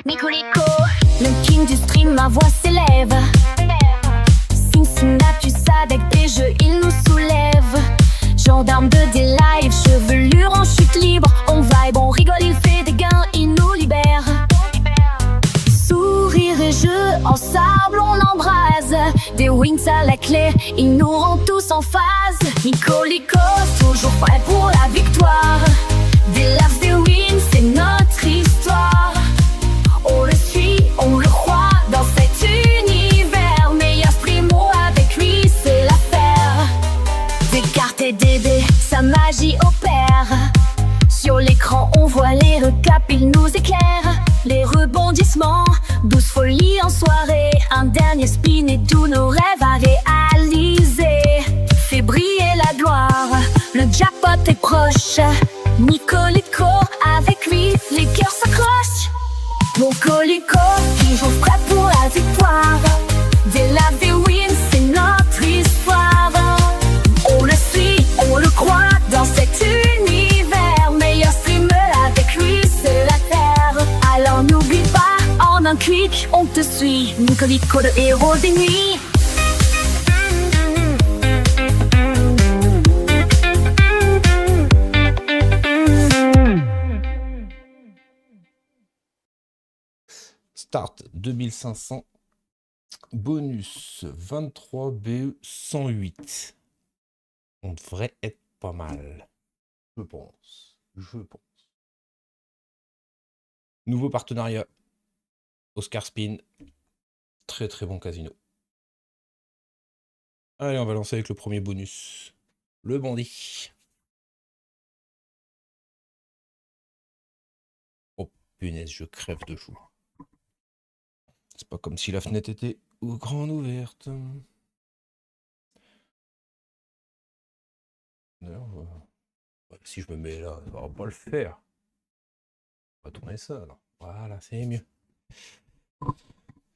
Nicolico, le king du stream, ma voix s'élève. Cincinnati, avec des jeux, il nous soulève. Gendarme de des lives, chevelure en chute libre. On vibe, on rigole, il fait des gains, il nous libère. Sourire et jeu, en sable on embrase. Des wings à la clé, il nous rend tous en phase. Nicolico, toujours prêt pour la victoire. Des laughs, des wins, c'est notre histoire. On le suit, on le croit dans cet univers. Meilleur primo avec lui, c'est l'affaire. Des cartes et des dés, sa magie opère. Sur l'écran, on voit les recaps, il nous éclaire. Les rebondissements, douce folie en soirée. Un dernier spin et tous nos rêves à réaliser. Fait briller la gloire, le jackpot est proche. Nicolico, avec lui, les cœurs s'accrochent. Mon Colico, toujours prêt pour la victoire. Des laves, des wins, c'est notre histoire. On le suit, on le croit dans cet univers. Meilleur streamer avec lui, c'est la terre. Alors n'oublie pas, en un clic, on te suit. Nicolico, le héros des nuits. Start 2500, bonus 23 BE 108. On devrait être pas mal, je pense. Nouveau partenariat, Oscar Spin, très très bon casino. Allez, on va lancer avec le premier bonus, le bandit. Oh punaise, je crève de chaud. C'est pas comme si la fenêtre était grande ouverte. D'ailleurs, si je me mets là, ça va pas le faire. On va tourner ça alors. Voilà, c'est mieux.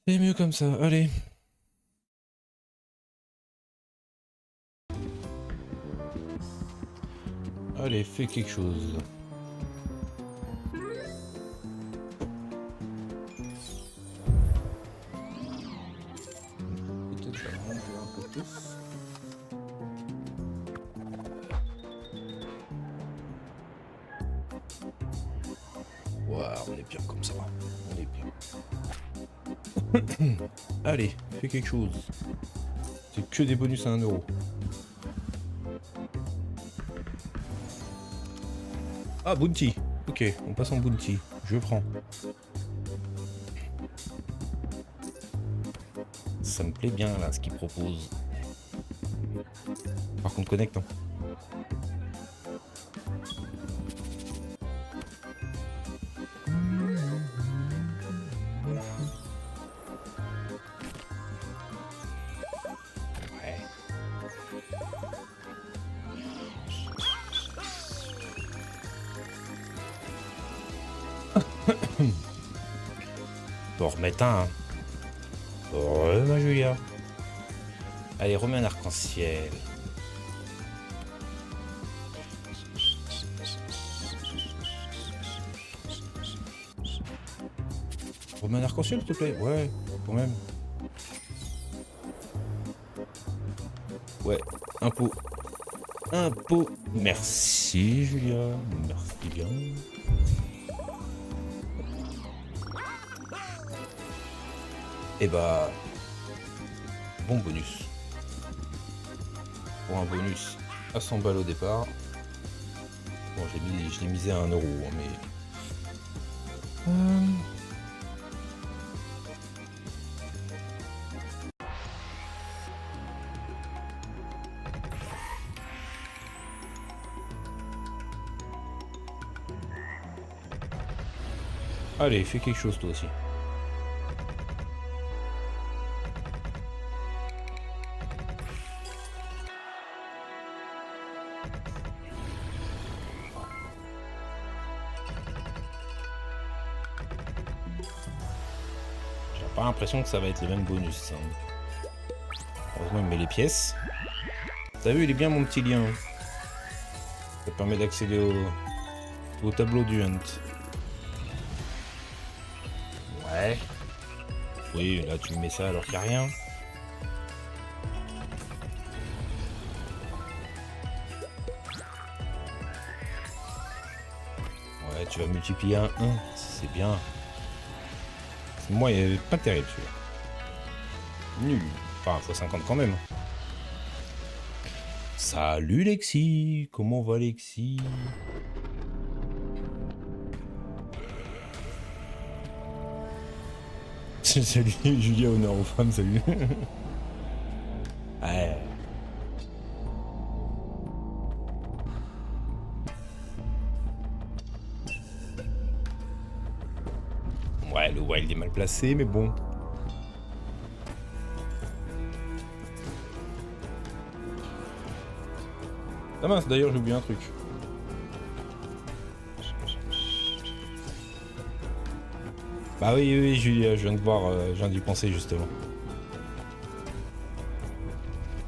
C'est mieux comme ça, allez. Allez, fais quelque chose. Wow, on est bien comme ça. On est bien. Allez, fais quelque chose. C'est que des bonus à 1 euro. Ah, Bounty. Ok, on passe en Bounty. Je prends. Ça me plaît bien là ce qu'il propose. Par contre, connecte. Hein. Ouais. Bon, remettre un. Hein. Ouais, ma Julia. Allez, remets un arc-en-ciel. Remets un arc-en-ciel, s'il te plaît. Ouais, quand même. Ouais, un pot. Un pot. Merci, Julia. Merci bien. Et bah, bon bonus. Pour un bonus à 100 balles au départ. Bon, je l'ai misé à 1 euro, hein, mais... Allez, fais quelque chose toi aussi. Pas l'impression que ça va être les mêmes bonus. Hein. Heureusement, il met les pièces. T'as vu, il est bien mon petit lien. Ça permet d'accéder au tableau du hunt. Ouais. Oui, là tu me mets ça alors qu'il n'y a rien. Ouais, tu vas multiplier un 1, c'est bien. Moi, il est pas terrible celui-là. Nul. Enfin, x50 quand même. Salut Lexi, comment va Lexi? Salut Julia, honneur aux femmes, salut. Ouais. Ouais, le wild est mal placé, mais bon. Ah mince, d'ailleurs j'ai oublié un truc. Bah oui, oui, Julia, je viens de voir, je viens d'y penser justement.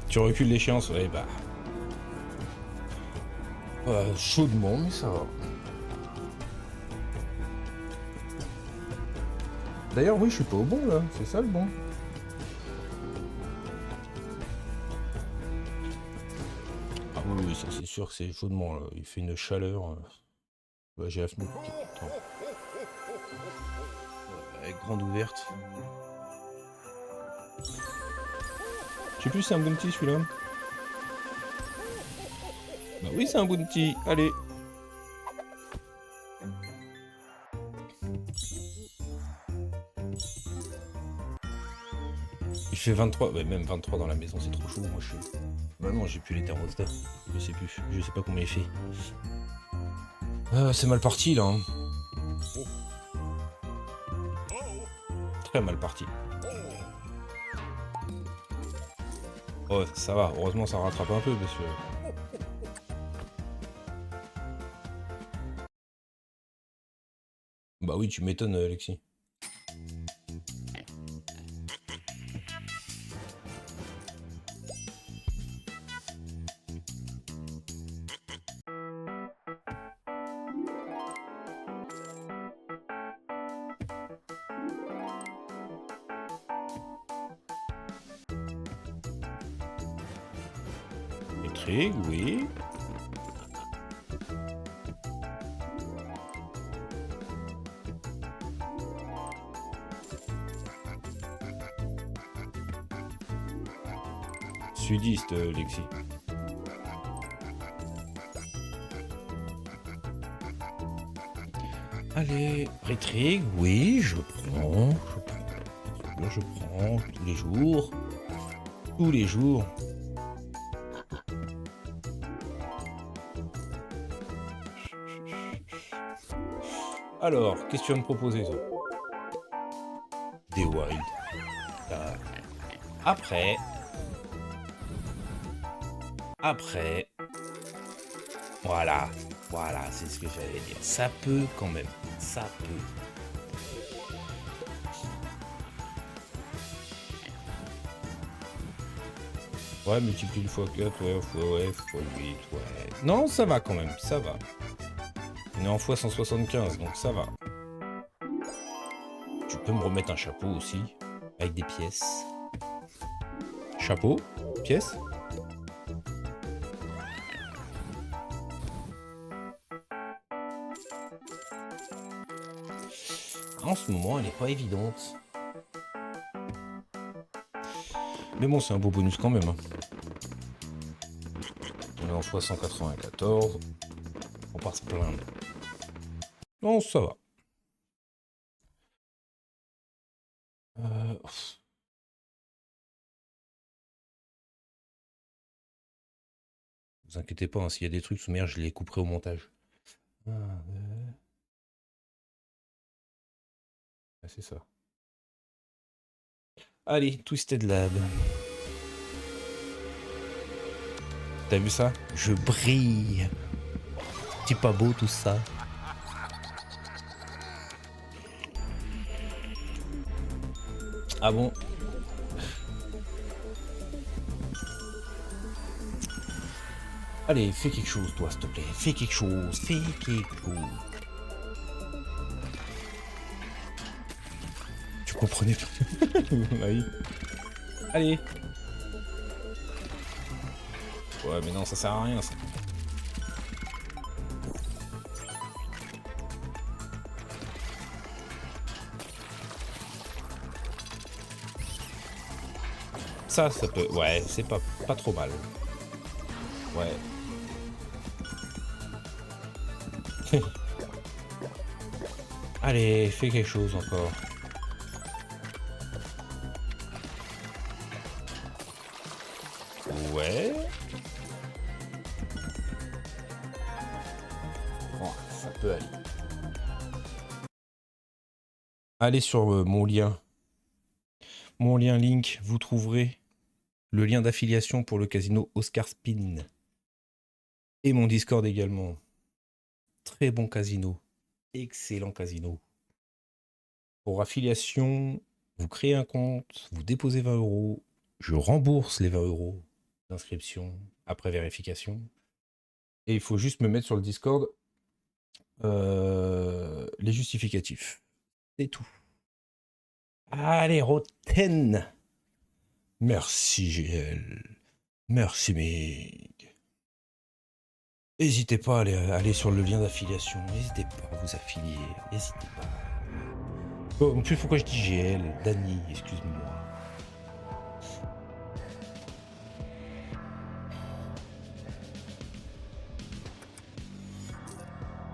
Tu recules l'échéance, ouais, bah. Chaudement, mais ça va. D'ailleurs, oui, je suis pas au bon là, c'est ça le bon. Ah oui, oui, ça c'est sûr que c'est chaudement là. Il fait une chaleur. Bah, j'ai la fenêtre. Attends. Avec grande ouverte. Je sais plus si c'est un bounty celui-là. Bah oui, c'est un bounty. Allez. Il fait 23. Ouais, même 23 dans la maison, c'est trop chaud. Moi, je suis. Bah non, j'ai plus les thermostats. Je sais plus. Je sais pas combien il fait. C'est mal parti là. Hein. Très mal parti. Oh, ça va. Heureusement, ça rattrape un peu parce que. Bah oui, tu m'étonnes, Alexis. Intrigue, oui. Sudiste, Lexi. Allez, rétrigue, oui, je prends tous les jours. Tous les jours. Alors, qu'est-ce que tu vas me proposer, ça? Des wild. Après, voilà, c'est ce que j'allais dire. Ça peut quand même, ça peut. Ouais, multiplie le x4, ouais, x8, ouais. Non, ça va quand même, ça va. On est en x175, donc ça va. Tu peux me remettre un chapeau aussi, avec des pièces. Chapeau, pièce. En ce moment, elle n'est pas évidente. Mais bon, c'est un beau bonus quand même. Hein. On est en x194. On part se plaindre. Non, ça va. Vous inquiétez pas, hein, s'il y a des trucs sous mer, je les couperai au montage. C'est ça. Allez, Twisted Lab. T'as vu ça? Je brille. C'est pas beau tout ça. Ah bon? Allez, fais quelque chose, toi, s'il te plaît. Fais quelque chose. comprenez pas. Oui. Allez. Ouais, mais non, ça sert à rien, ça. Ça peut... Ouais, c'est pas trop mal. Ouais. Allez, fais quelque chose encore. Ouais. Bon, ça peut aller. Allez sur mon lien. Mon lien Link, vous trouverez le lien d'affiliation pour le casino Oscar Spin. Et mon Discord également. Très bon casino. Excellent casino. Pour affiliation, vous créez un compte, vous déposez 20 €. Je rembourse les 20 € d'inscription après vérification. Et il faut juste me mettre sur le Discord les justificatifs. C'est tout. Allez, Roten. Merci, GL. Merci, Mig. N'hésitez pas à aller sur le lien d'affiliation. N'hésitez pas à vous affilier. N'hésitez pas. Oh, en plus, pourquoi je dis GL? Dany, excuse-moi.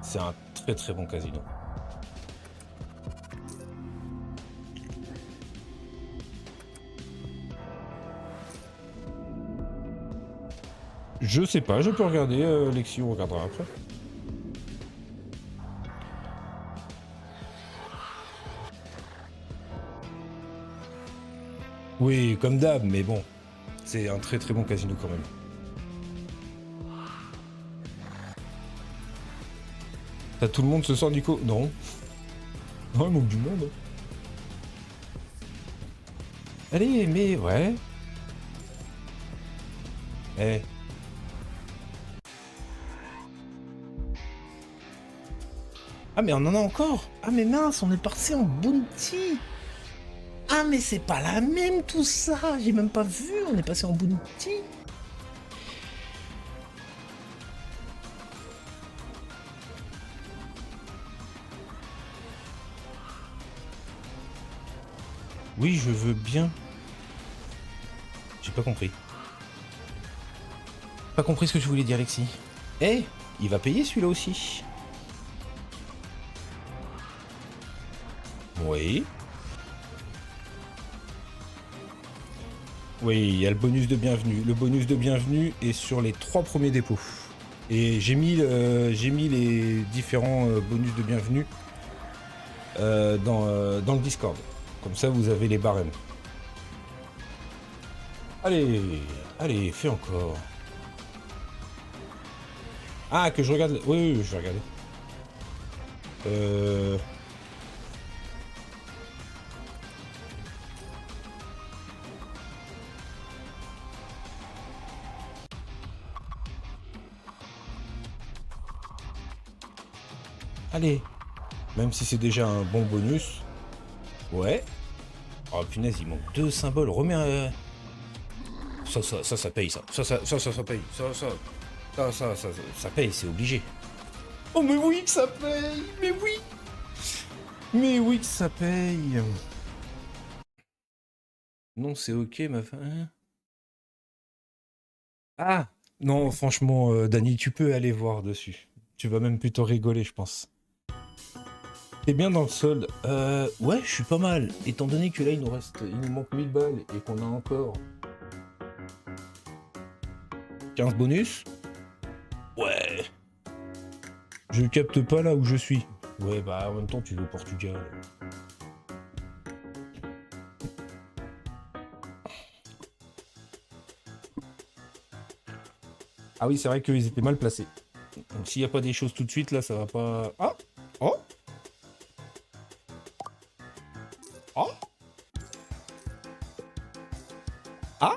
C'est un très très bon casino. Je sais pas, je peux regarder, Lexi, on regardera après. Oui, comme d'hab, mais bon, c'est un très très bon casino quand même. T'as tout le monde ce soir, Nico? Non. Non, il manque du monde. Allez, mais ouais. Eh. Ah mais on en a encore. Ah mais mince, on est parti en bounty. Ah mais c'est pas la même tout ça. J'ai même pas vu, on est passé en bounty. Oui, je veux bien. J'ai pas compris. Pas compris ce que je voulais dire, Alexis. Eh, il va payer celui-là aussi. Oui. Oui, il y a le bonus de bienvenue. Le bonus de bienvenue est sur les 3 premiers dépôts. Et j'ai mis les différents bonus de bienvenue dans le Discord. Comme ça, vous avez les barèmes. Allez, allez, fais encore. Ah, que je regarde... Oui, oui, je vais regarder. Allez. Même si c'est déjà un bon bonus. Ouais. Oh punaise, il manque 2 symboles. Remets un... Ça paye, ça. Ça paye. Ça paye, c'est obligé. Oh mais oui que ça paye. Mais oui. Mais oui que ça paye. Non, c'est ok, ma fin. Ah. Non, franchement, Dany, tu peux aller voir dessus. Tu vas même plutôt rigoler, je pense. T'es bien dans le solde. Ouais, je suis pas mal. Étant donné que là, il nous manque 1000 balles et qu'on a encore 15 bonus. Ouais. Je capte pas là où je suis. Ouais, bah en même temps, tu veux au Portugal. Ah oui, c'est vrai qu'ils étaient mal placés. Donc s'il n'y a pas des choses tout de suite, là, ça va pas... Ah. Oh. Oh. Ah.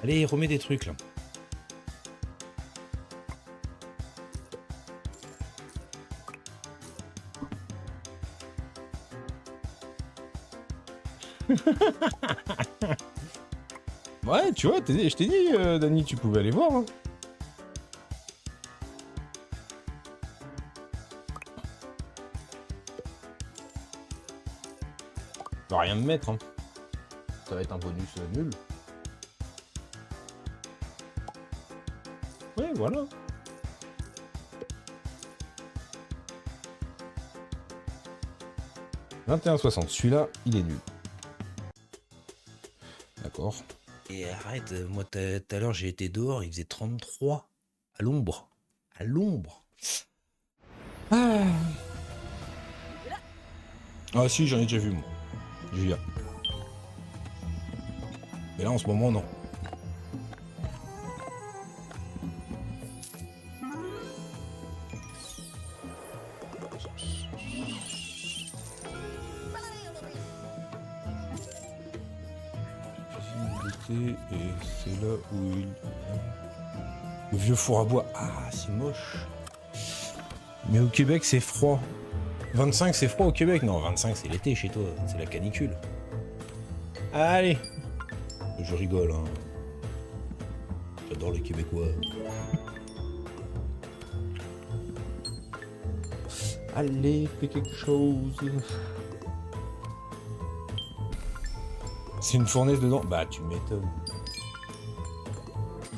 Allez, remets des trucs là. Ouais, tu vois, je t'ai dit, Dany, tu pouvais aller voir. Hein. Va rien me mettre. Hein. Ça va être un bonus nul. Ouais, voilà. « 21,60. Celui-là, il est nul. D'accord. Et arrête, moi tout à l'heure j'ai été dehors, il faisait 33 à l'ombre. À l'ombre. Ah. Ah si, j'en ai déjà vu moi. Julia. Mais là en ce moment non. Et c'est là où il... Le vieux four à bois. Ah, c'est moche. Mais au Québec, c'est froid. 25, c'est froid au Québec. Non, 25, c'est l'été chez toi. C'est la canicule. Allez. Je rigole, hein. J'adore les Québécois. Allez, fais quelque chose. C'est une fournaise dedans. Bah, tu m'étonnes.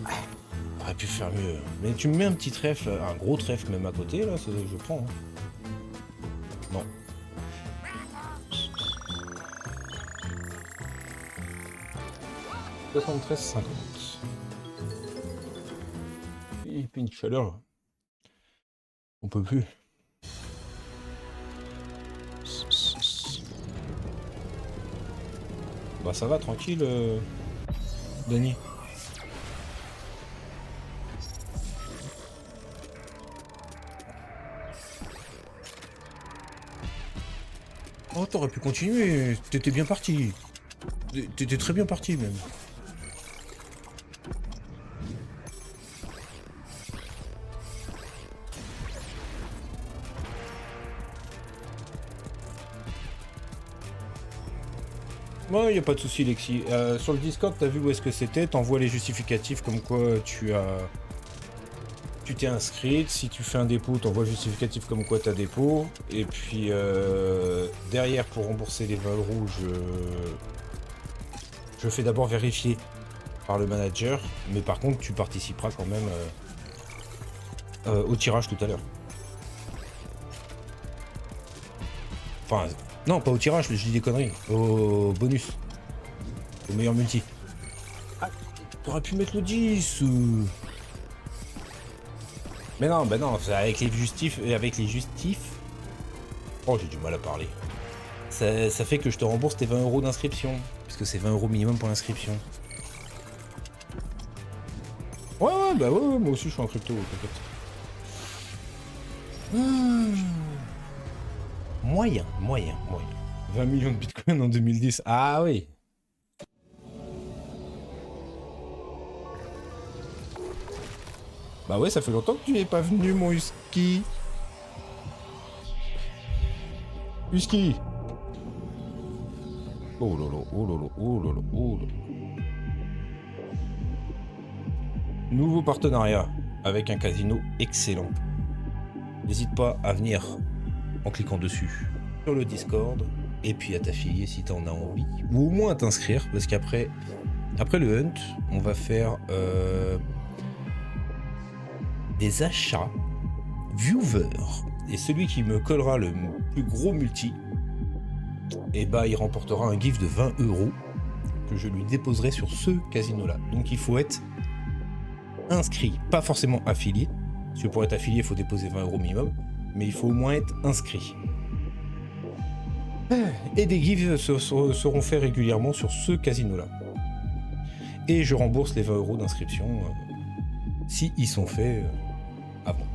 On aurait pu faire mieux. Mais tu me mets un petit trèfle, un gros trèfle même à côté, là, je prends. Hein. Non. « 73,50. » Il fait une chaleur. On peut plus. Bah ça va, tranquille, Dany. Oh, t'aurais pu continuer, t'étais bien parti. T'étais très bien parti même. Ouais, y a pas de souci, Lexi. Sur le Discord, t'as vu où est-ce que c'était? T'envoies les justificatifs comme quoi tu t'es inscrite. Si tu fais un dépôt, t'envoies le justificatif comme quoi t'as dépôt. Et puis derrière, pour rembourser les 20 euros, je fais d'abord vérifier par le manager. Mais par contre, tu participeras quand même au tirage tout à l'heure. Enfin... Non, pas au tirage, je dis des conneries. Au bonus. Au meilleur multi. Ah, t'aurais pu mettre le 10 ou... Mais non, bah non, avec les justifs... Oh, j'ai du mal à parler. Ça fait que je te rembourse tes 20 euros d'inscription. Puisque c'est 20 euros minimum pour l'inscription. Ouais, bah ouais, moi aussi je suis en crypto, t'inquiète. Moyen. 20 millions de bitcoins en 2010. Ah oui. Bah ouais, ça fait longtemps que tu n'es pas venu, mon Husky. Husky. Oh lolo, oh lolo, oh lolo, oh lolo. Nouveau partenariat avec un casino excellent. N'hésite pas à venir en cliquant dessus sur le Discord et puis à t'affilier si t'en as envie ou au moins à t'inscrire parce qu'après le hunt on va faire des achats viewer et celui qui me collera le plus gros multi et bah il remportera un gift de 20 euros que je lui déposerai sur ce casino là. Donc il faut être inscrit, pas forcément affilié parce que pour être affilié il faut déposer 20 euros minimum, mais il faut au moins être inscrit. Et des gifs seront faits régulièrement sur ce casino-là. Et je rembourse les 20 euros d'inscription si ils sont faits avant.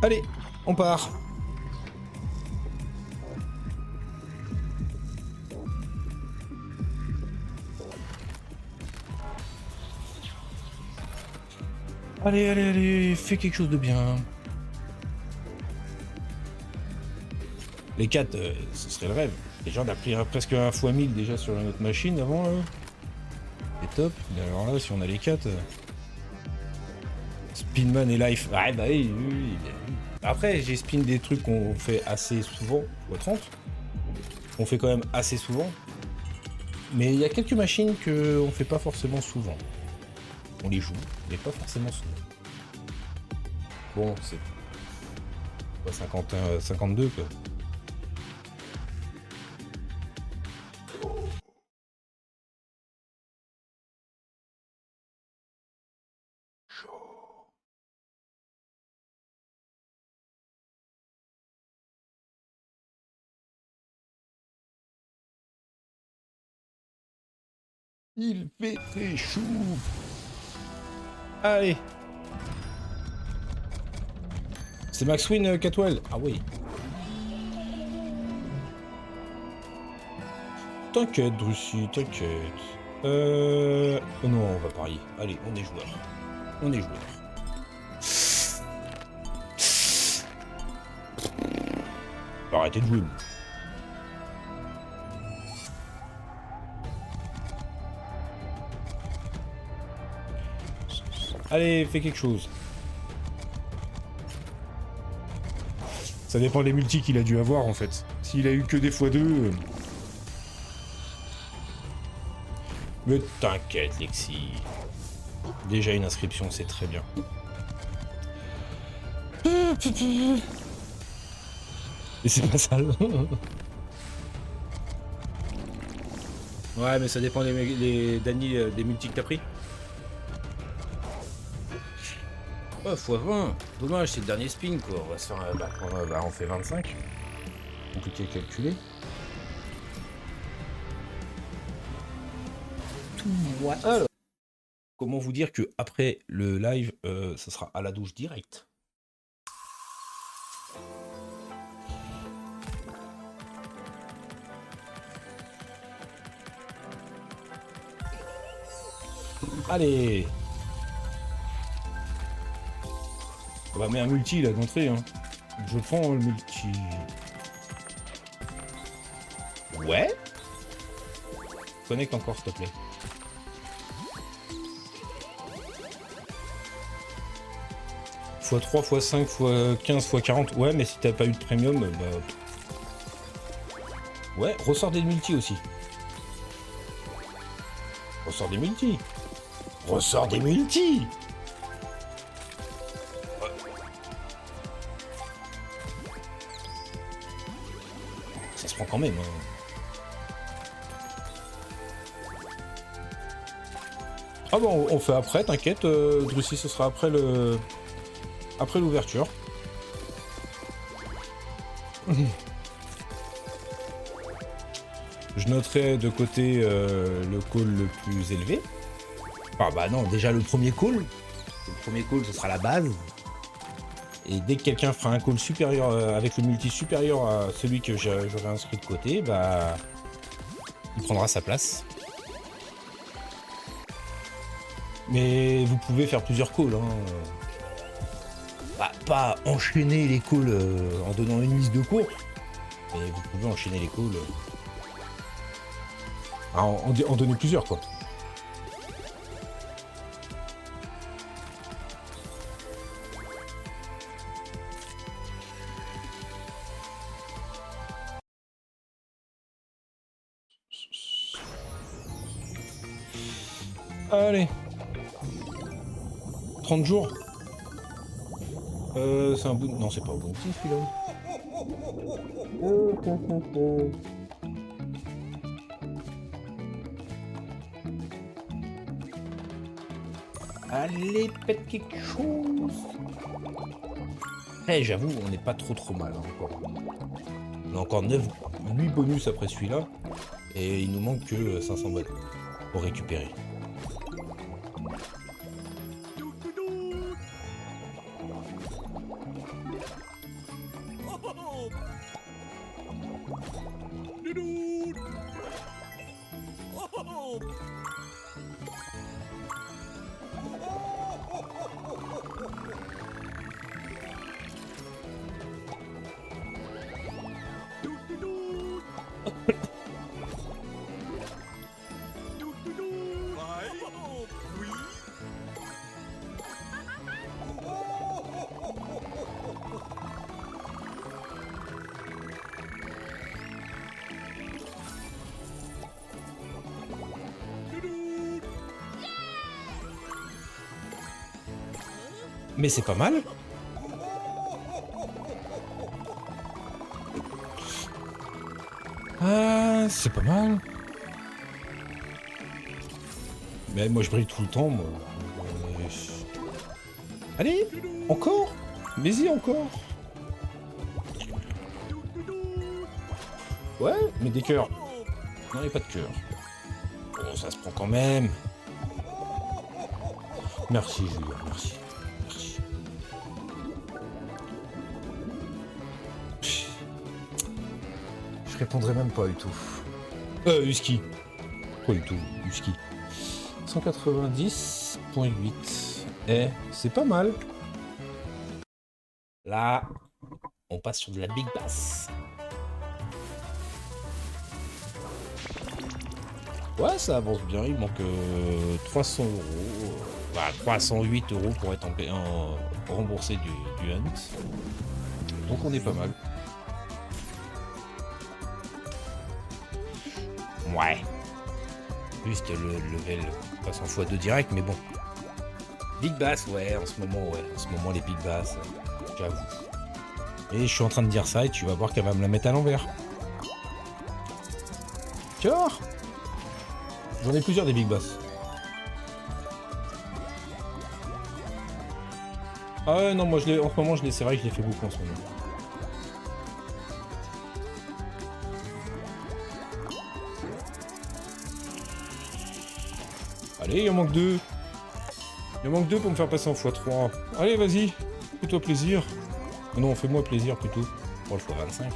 Allez, on part. Allez, allez, allez, fais quelque chose de bien. Les 4, ce serait le rêve. Déjà, on a pris presque 1 x 1000 déjà sur notre machine avant, là. C'est top. Mais alors là, si on a les 4... Spinman et Life. Ouais, bah oui, oui, oui, bien vu. Après, j'ai spin des trucs qu'on fait assez souvent, x30. On fait quand même assez souvent. Mais il y a quelques machines qu'on fait pas forcément souvent. On les joue, mais pas forcément souvent. Bon, c'est... 51, 52, quoi. Il fait très chaud. Allez. C'est Max Win Catwell. Ah oui. T'inquiète, Drusy, t'inquiète. Oh non, on va parier. Allez, on est joueur. On est joueur. Arrêtez de jouer. Allez, fais quelque chose. Ça dépend des multis qu'il a dû avoir en fait. S'il a eu que des x2... Mais t'inquiète, Lexi. Déjà une inscription, c'est très bien. Et c'est pas sale. Ouais, mais ça dépend des multis que t'as pris. Oh, x20. Dommage, c'est le dernier spin, quoi. On va se faire... on fait 25. Compliqué à calculer. Alors, comment vous dire que après le live, ça sera à la douche direct. Allez. On va mettre un multi là d'entrée. Hein. Je prends le multi. Ouais. Connecte encore s'il te plaît. x3, x5, x15, x40. Ouais, mais si t'as pas eu de premium, bah... Ouais, ressort des multis aussi. Ressort des multis. Ressort des multis. Ça se prend quand même. Hein. Ah bon, on fait après, t'inquiète, Drusy, ce sera après le... Après l'ouverture. Je noterai de côté le call le plus élevé. Ah bah non, déjà le premier call. Le premier call, ce sera la base. Et dès que quelqu'un fera un call supérieur, avec le multi supérieur à celui que j'aurai inscrit de côté, bah... il prendra sa place. Mais vous pouvez faire plusieurs calls, hein. Bah, pas enchaîner les calls en donnant une liste de cours, mais vous pouvez enchaîner les calls en donner plusieurs, quoi. Allez. 30 jours. C'est un bout... Non, c'est pas un bounty, celui-là. Allez, pète quelque chose. Eh, j'avoue, on n'est pas trop mal, hein, encore. On a encore 8 bonus après celui-là. Et il nous manque que 500 balles pour récupérer. Mais c'est pas mal. Ah, c'est pas mal. Mais moi je brille tout le temps, moi. Allez, encore. Mais-y, encore. Ouais, mais des cœurs. Non, il n'y a pas de cœur. Bon, ça se prend quand même. Merci, Julien, merci. Merci. Je répondrai même pas du tout. Husky. Pas du tout, Husky. 190.8. Eh, c'est pas mal. Là, on passe sur de la big bass. Ouais, ça avance bien, il manque 300 euros. Bah, 308 euros pour être remboursé du hunt. Donc on est pas mal. Ouais. Juste le level passe en x2 direct, mais bon. Big bass, ouais, en ce moment, les big bass, j'avoue. Et je suis en train de dire ça et tu vas voir qu'elle va me la mettre à l'envers. Tu vois ? J'en ai plusieurs des big bass. Ah ouais, non, moi en ce moment, c'est vrai que je les fais beaucoup en ce moment. Allez, il en manque 2. Il en manque 2 pour me faire passer en x3. Allez, vas-y, fais-toi plaisir. Non, fais-moi plaisir plutôt. Pour le x25.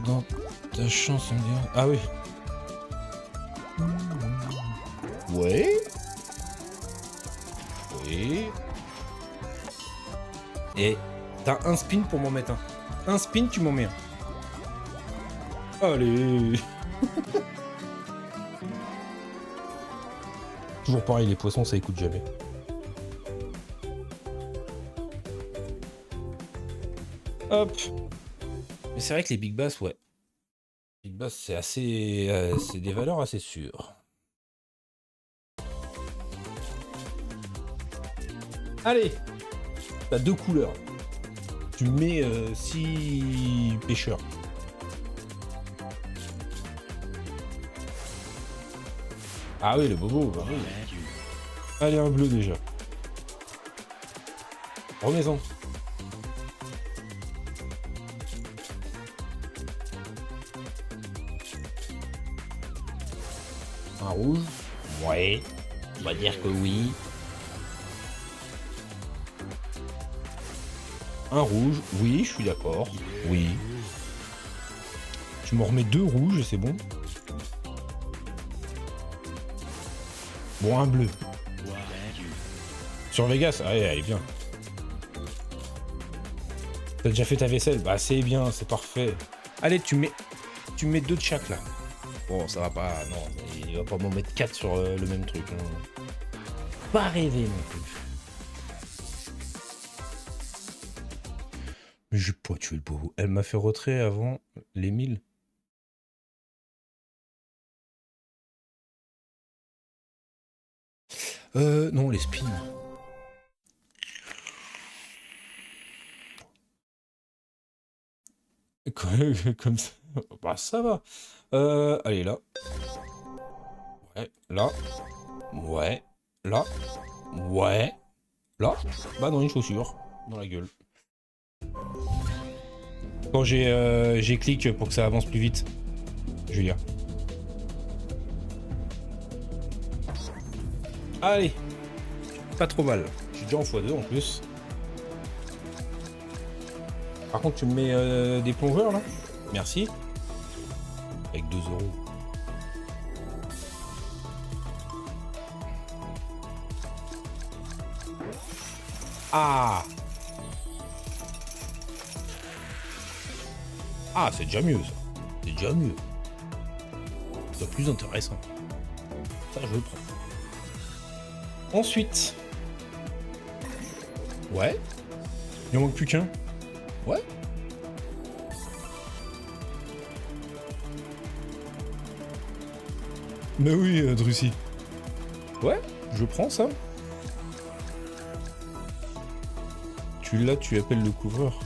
Dans ta chanson bien. Ah oui. Ouais. Oui. Et t'as un spin pour m'en mettre un. Un spin, tu m'en mets un. Allez. Toujours pareil, les poissons, ça écoute jamais. Hop. Mais c'est vrai que les big bass, ouais. Big bass, c'est assez... c'est des valeurs assez sûres. Allez. T'as 2 couleurs. Tu mets 6 pêcheurs. Ah oui, le bobo, bah oui. Allez, un bleu déjà. Remets-en. Un rouge. Ouais. On va dire que oui. Un rouge. Oui, je suis d'accord. Oui. Tu me remets 2 rouges et c'est bon. Bon, un bleu. Sur Vegas, allez, elle est bien. T'as déjà fait ta vaisselle? Bah c'est bien, c'est parfait. Allez, tu mets 2 de chaque là. Bon, ça va pas, non, il va pas m'en mettre 4 sur le même truc. Hein. Pas rêver non plus. Mais j'ai pas tué le bobo. Elle m'a fait retrait avant les 1000. Non, les spins. Comme ça. Bah, ça va. Allez, là. Ouais, là. Ouais. Là. Ouais. Là. Bah, dans une chaussure. Dans la gueule. Quand j'ai clic pour que ça avance plus vite. Julia. Allez. Pas trop mal. Je suis déjà en x2 en plus. Par contre, tu me mets des plongeurs là. Merci. Avec 2 euros. Ah. Ah, c'est déjà mieux ça. C'est déjà mieux. C'est plus intéressant. Ça, je le prends. Ensuite. Ouais. Il en manque plus qu'un. Ouais. Mais oui, Drusy. Ouais, je prends ça. Celui-là, tu appelles le couvreur.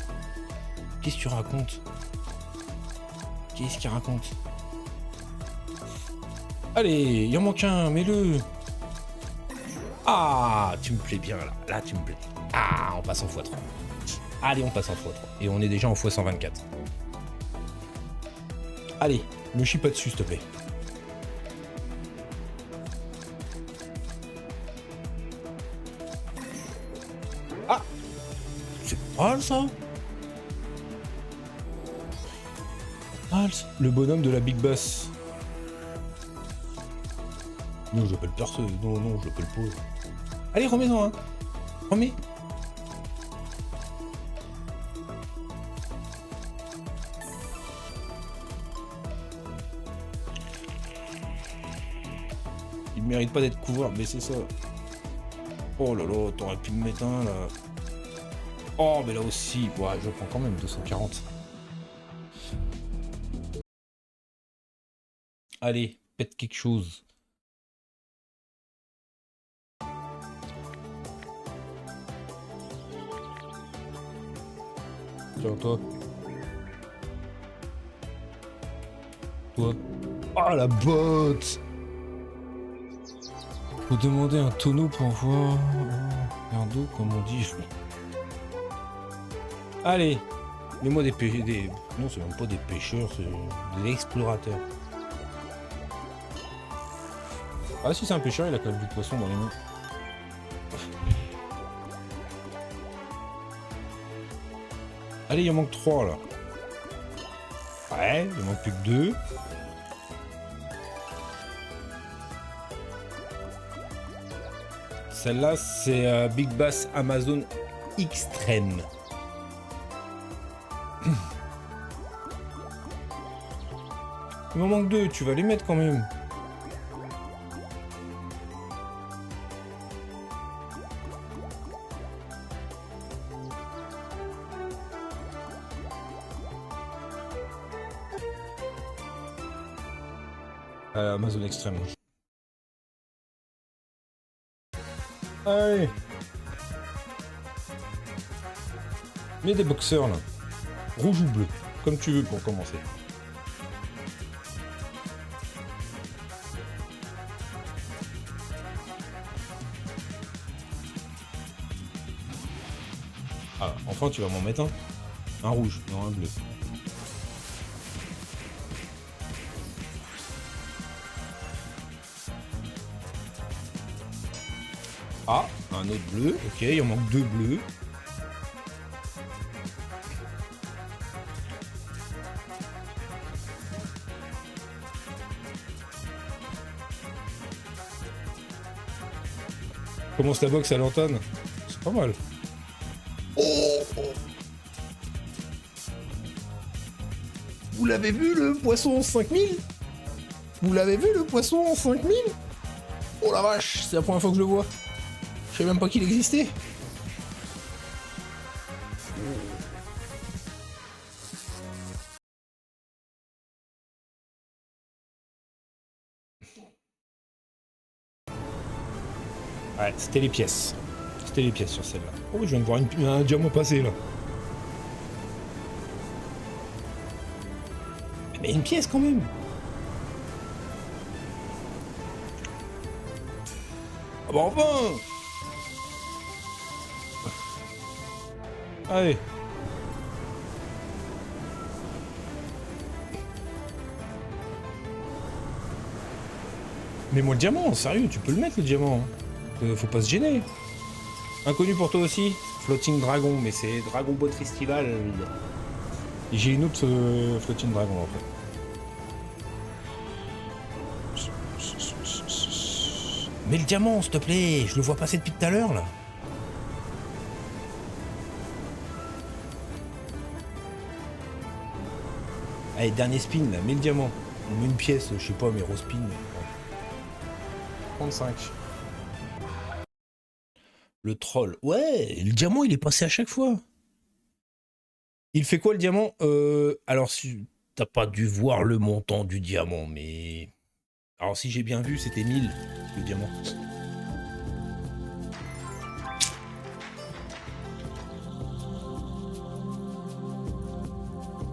Qu'est-ce que tu racontes? Qu'est-ce qu'il raconte? Allez, il en manque un, mets-le. Ah, tu me plais bien là. Là, tu me plais. Ah, on passe en x3. Allez, on passe en x3. Et on est déjà en x124. Allez, me chie pas dessus, s'il te plaît. Ah, c'est pas mal ça. Le bonhomme de la Big Bass. Non, j'appelle personne. Non, non, je l'appelle pas. Allez, remets-en un. Remets. Il mérite pas d'être couvreur, mais c'est ça. Oh là là, t'aurais pu me mettre un là. Oh, mais là aussi. Ouais, je prends quand même 240. Allez, pète quelque chose. Tiens, toi. Toi. Ah, la botte! Faut demander un tonneau pour voir... Merdo, comme on dit. Allez, mets-moi des pêcheurs... Non, c'est même pas des pêcheurs, c'est des explorateurs. Ah si, c'est un pêcheur, il a quand même du poisson dans les mains. Allez, il en manque 3 là. Ouais, il en manque plus que 2. Celle-là, c'est Big Bass Amazon Extreme. Il m'en manque 2, tu vas les mettre quand même. Amazon Extreme. Allez. Mets des boxeurs là. Rouge ou bleu, comme tu veux pour commencer. Ah, enfin tu vas m'en mettre un. Un rouge, non un bleu. Ah, un autre bleu. Ok, il en manque 2 bleus. Commence la boxe à l'antenne. C'est pas mal. Oh, oh. Vous l'avez vu le poisson 5000? Vous l'avez vu le poisson 5000? Oh la vache, c'est la première fois que je le vois. Je savais même pas qu'il existait. Ouais, c'était les pièces. C'était les pièces sur celle-là. Oh, je viens de voir un diamant passer là. Mais une pièce quand même. Ah bah enfin. Allez. Mets-moi le diamant, sérieux, tu peux le mettre le diamant. Faut pas se gêner. Inconnu pour toi aussi, Floating Dragon, mais c'est Dragon Boat Festival. Et j'ai une autre Floating Dragon en fait. Mets le diamant, s'il te plaît, je le vois passer depuis tout à l'heure là. Allez, dernier spin là, mets le diamant. On met une pièce, je sais pas, mais rose spin. 35. Le troll. Ouais, le diamant il est passé à chaque fois. Il fait quoi le diamant? Alors, si t'as pas dû voir le montant du diamant, mais... Alors si j'ai bien vu, c'était 1000 le diamant.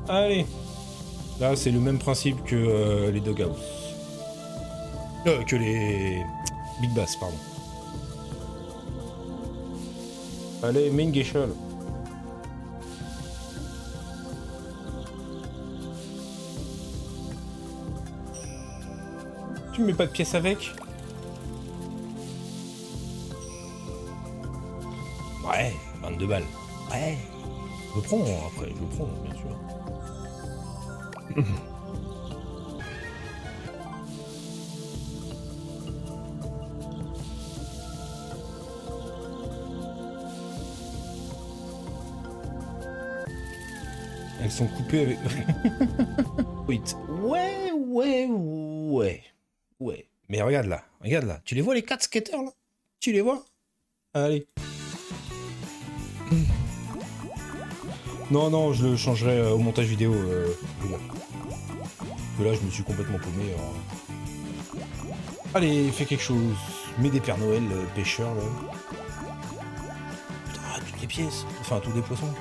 Allez. Là, c'est le même principe que les Doghouse. Que les Big Bass, pardon. Allez, Mingeshal. Tu me mets pas de pièces avec? Ouais, 22 balles. Ouais. Je le prends après, je le prends, bien sûr. Elles sont coupées avec... Wait. Ouais. Mais regarde là. Tu les vois les 4 skaters là? Tu les vois? Allez. Non, je le changerai au montage vidéo. Parce que là, je me suis complètement paumé. Alors... Allez, fais quelque chose. Mets des Pères Noël pêcheurs là. Putain, toutes les pièces. Enfin, tous des poissons.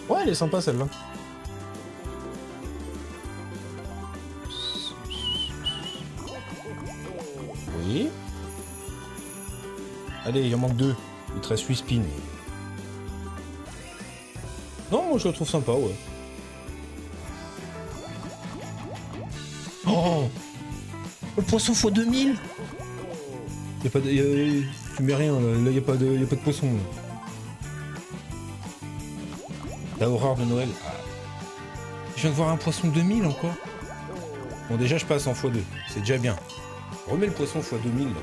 Ouais, elle est sympa celle-là. Oui. Allez, il en manque 2. Il te reste 8 spins. Non, moi je le trouve sympa, ouais. Oh, le poisson x 2000. Y a pas de... Tu mets rien, là, y a pas de poisson. Là. La horreur de Noël. Ah. Je viens de voir un poisson 2000 encore. Bon, déjà, je passe en x2. C'est déjà bien. Remets le poisson x 2000. Là.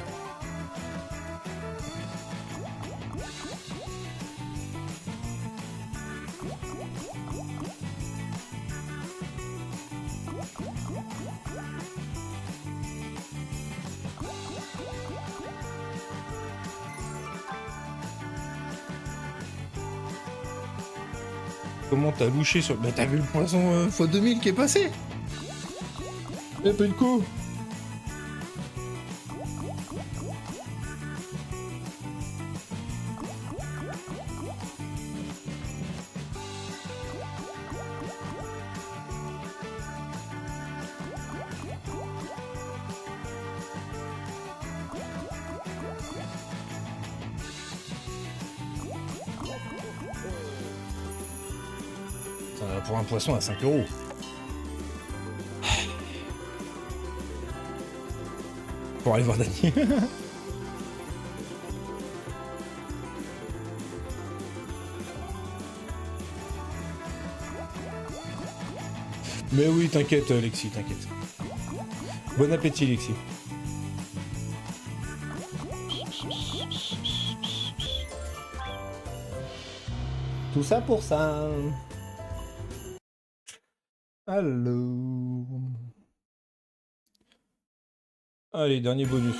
Comment t'as louché sur... Bah t'as vu le poisson x 2000 qui est passé? Y'a pas eu de coup. Pour un poisson à 5 €. Pour aller voir Dany. Mais oui, t'inquiète, Lexi, t'inquiète. Bon appétit, Lexi. Tout ça pour ça. Allô. Allez, dernier bonus.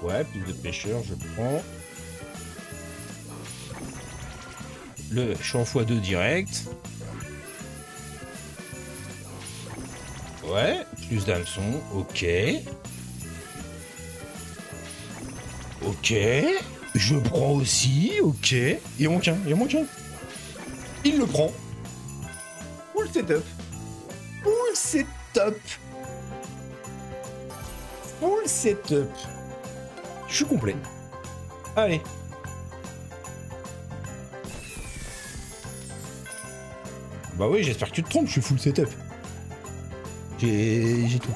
Ouais, plus de pêcheurs, je prends. Je suis en x2 direct. Ouais, plus d'hameçons, ok. Ok. Je prends aussi, ok. Il manque un. Il le prend. Full setup. Je suis complet. Allez. Bah oui, j'espère que tu te trompes, je suis full setup. J'ai tout.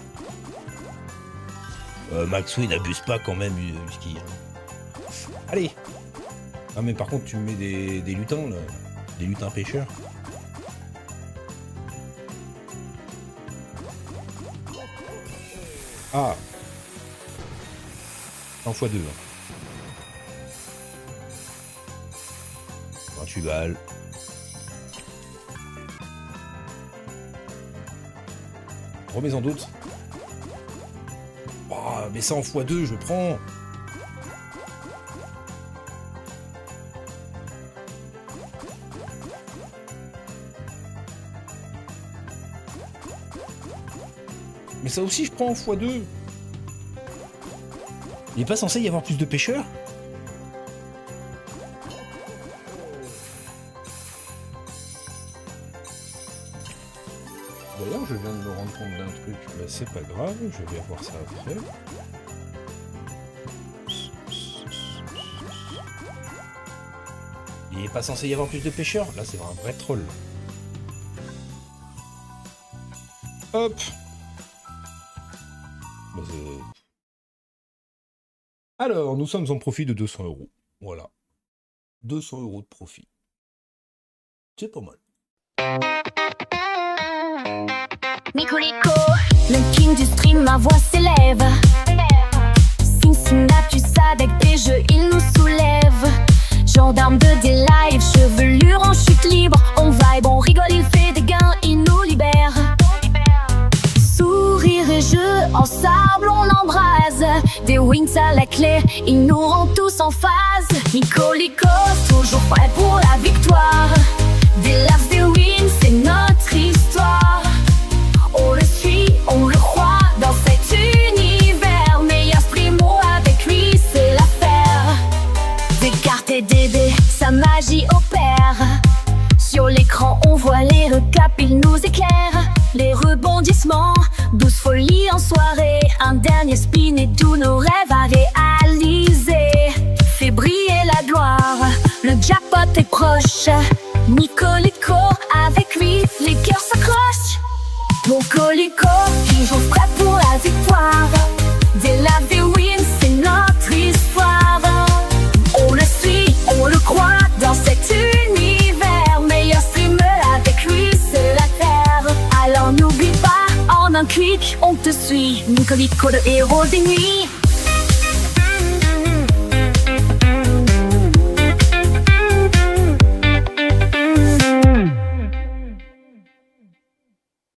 Maxwell n'abuse pas quand même, Husky. Allez. Ah mais par contre tu me mets des lutins là. Des lutins pêcheurs. Ah. En x2. 28 balles. Remets-en d'autres. Oh, mais ça en x2, je prends. ça aussi je prends en x2. Il est pas censé y avoir plus de pêcheurs? D'ailleurs, je viens de me rendre compte d'un truc, bah, c'est pas grave, je vais voir ça après. Il est pas censé y avoir plus de pêcheurs? Là, c'est un vrai troll. Hop! Bah, alors, nous sommes en profit de 200 €. Voilà. 200 € de profit. C'est pas mal. Nicolico, le king du stream, ma voix s'élève. Cincinnati, avec des jeux, il nous soulève. Gendarme de des lives, chevelure en chute libre. On vibe, on rigole, il fait des gains, il nous libère. Sourire et jeu, en sable on embrase. Des wings à la clé, il nous rend tous en phase. Nicolico, toujours prêt pour la victoire. Des laves, des wins, c'est notre histoire. On le suit, on le croit dans cet univers. Meilleur primo avec lui, c'est l'affaire. Des cartes et des dés, sa magie opère. Sur l'écran, on voit les recaps, il nous éclaire. Les rebondissements, 12 folies en soirée. Un dernier spin et tous nos rêves à réaliser. Fait briller la gloire, le jackpot est proche. Nicolico, avec lui, les cœurs s'accrochent. Nicolico, toujours prêt pour la victoire. Des laves, des wins, c'est notre histoire. On le suit, on le croit dans cet univers. Meilleur streamer avec lui, c'est la terre. Alors n'oublie pas, en un clic, on te suit. Nicolico, le héros des nuits.